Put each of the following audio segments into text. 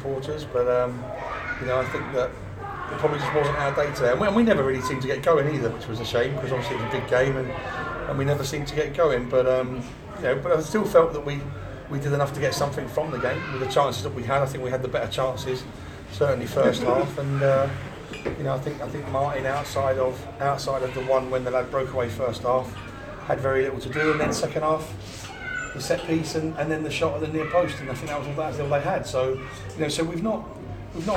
supporters, but I think that it probably just wasn't our day today, and we never really seemed to get going either, which was a shame because obviously it was a big game and we never seemed to get going. But but I still felt that we did enough to get something from the game with the chances that we had. I think we had the better chances, certainly first half, and I think Martin outside of the one when the lad broke away first half had very little to do, and then second half the set piece and then the shot at the near post, and I think that was all they had. So so we've not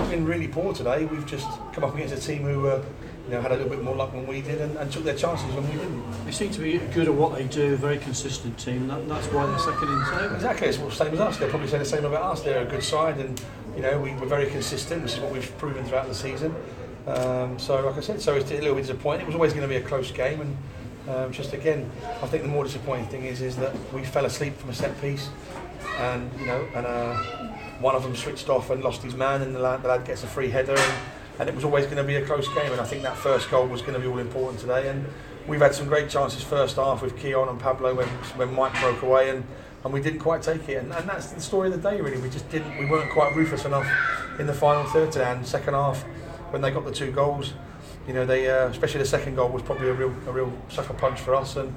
been really poor today. We've just come up against a team who had a little bit more luck than we did and took their chances when we didn't. They seem to be good at what they do, a very consistent team. That's why they're second in the table. Exactly, it's the same as us. They'll probably say the same about us. They're a good side, and we're very consistent, which is what we've proven throughout the season. So like I said, it's a little bit disappointing. It was always going to be a close game, and just again, I think the more disappointing thing is that we fell asleep from a set piece, and one of them switched off and lost his man, and the lad gets a free header, and it was always going to be a close game. And I think that first goal was going to be all important today. And we've had some great chances first half with Keon and Pablo when Mike broke away, and we didn't quite take it. And that's the story of the day, really. We weren't quite ruthless enough in the final third today. And second half, when they got the two goals, they especially the second goal was probably a real sucker punch for us, and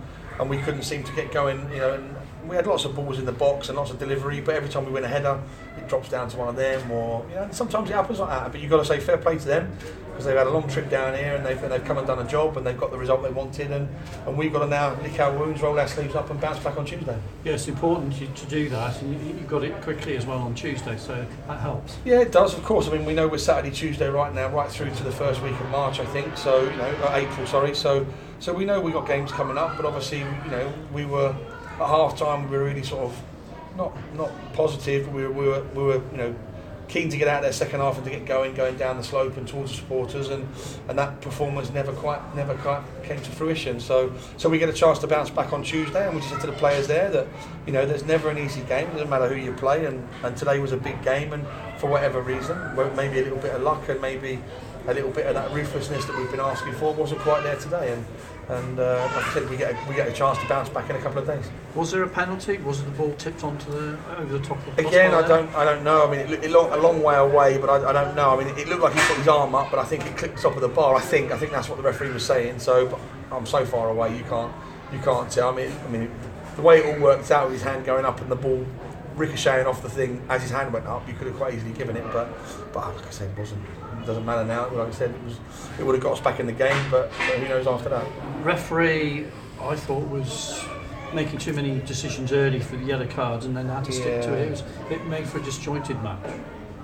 we couldn't seem to get going. And we had lots of balls in the box and lots of delivery, but every time we win a header, it drops down to one of them, or sometimes it happens like that. But you've got to say fair play to them, because they've had a long trip down here and they've come and done a job, and they've got the result they wanted, and we've got to now lick our wounds, roll our sleeves up, and bounce back on Tuesday. Yeah, it's important to do that, and you got it quickly as well on Tuesday, so that helps. Yeah, it does, of course. I mean, we know we're Saturday, Tuesday right now, right through to the first week of March, I think. So April, sorry. So we know we got games coming up, but obviously, we were at half time. We were really sort of not positive. But we were keen to get out there second half and to get going down the slope and towards the supporters, and that performance never quite came to fruition. So we get a chance to bounce back on Tuesday, and we just said to the players there that there's never an easy game. It doesn't matter who you play, and today was a big game, and for whatever reason, maybe a little bit of luck and maybe a little bit of that ruthlessness that we've been asking for wasn't quite there today, and like I said, we get a chance to bounce back in a couple of days. Was there a penalty? Was the ball tipped onto over the top of the Again, I don't know. I mean, it looked a long way away, but I don't know. I mean, it looked like he put his arm up, but I think it clipped the top of the bar. I think that's what the referee was saying. So, but I'm so far away, you can't tell. I mean, the way it all worked out with his hand going up and the ball ricocheting off the thing as his hand went up, you could have quite easily given it, but like I said, it doesn't matter now. Like I said, it would have got us back in the game, but who knows after that. Referee, I thought, was making too many decisions early for the yellow cards, and then had to stick to it. It was a bit made for a disjointed match.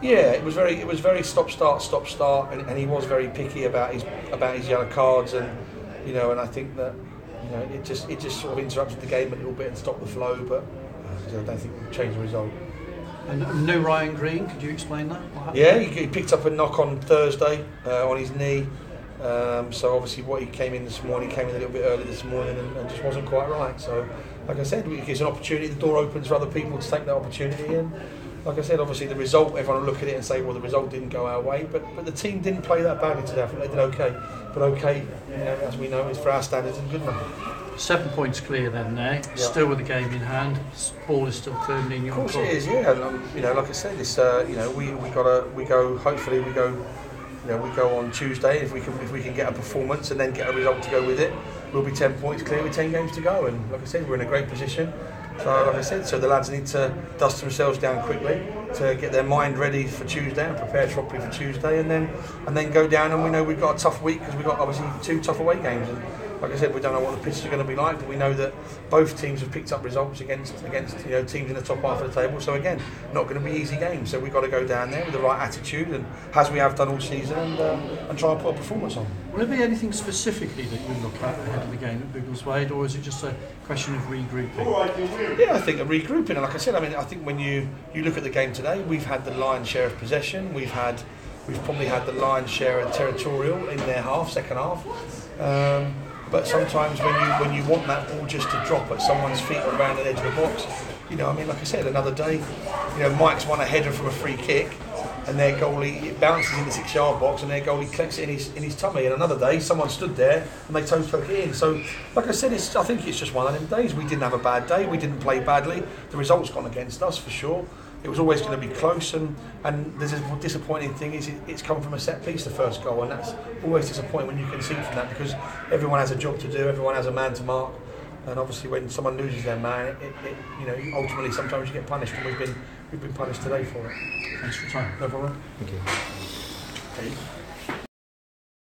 Yeah, it was very stop start, and he was very picky about his yellow cards, and and I think that it just sort of interrupted the game a little bit and stopped the flow, but I don't think it changed the result. And no Ryan Green, could you explain that? Yeah, he picked up a knock on Thursday on his knee. So obviously he came in a little bit early this morning and just wasn't quite right. So like I said, it gives an opportunity, the door opens for other people to take that opportunity, and like I said, obviously the result, everyone will look at it and say, well, the result didn't go our way, but the team didn't play that badly today. I think they did okay. But okay, as we know, it's for our standards and good enough. 7 points clear then there, still with the game in hand. Ball is still firmly in your court. Of course it is, yeah. Like I said, it's we go on Tuesday. If we can get a performance and then get a result to go with it, we'll be 10 points clear with 10 games to go. And like I said, we're in a great position. So like I said, the lads need to dust themselves down quickly to get their mind ready for Tuesday and prepare properly for Tuesday, and then go down. And we know we've got a tough week because we've got obviously 2 tough away games. And like I said, we don't know what the pitches are going to be like, but we know that both teams have picked up results against teams in the top half of the table. So again, not going to be easy games. So we've got to go down there with the right attitude, and as we have done all season, and try and put a performance on. Will there be anything specifically that you look at ahead of the game at Biggleswade, or is it just a question of regrouping? Yeah, I think a regrouping. And like I said, I think when you look at the game today, we've had the lion's share of possession. We've probably had the lion's share of territorial in their second half. But sometimes when you want that ball just to drop at someone's feet or around the edge of the box, like I said, another day, Mike's won a header from a free kick, and their goalie, it bounces in the 6-yard box, and their goalie collects it in his tummy. And another day, someone stood there and they toe poke it in. So, like I said, I think it's just one of them days. We didn't have a bad day. We didn't play badly. The result's gone against us for sure. it was always going to be close, and there's a disappointing thing is it's come from a set piece, the first goal, and that's always disappointing when you concede from that, because everyone has a job to do, everyone has a man to mark, and obviously when someone loses their man, ultimately sometimes you get punished, and we've been punished today for it. Thanks for your time. No problem. Thank you. Okay.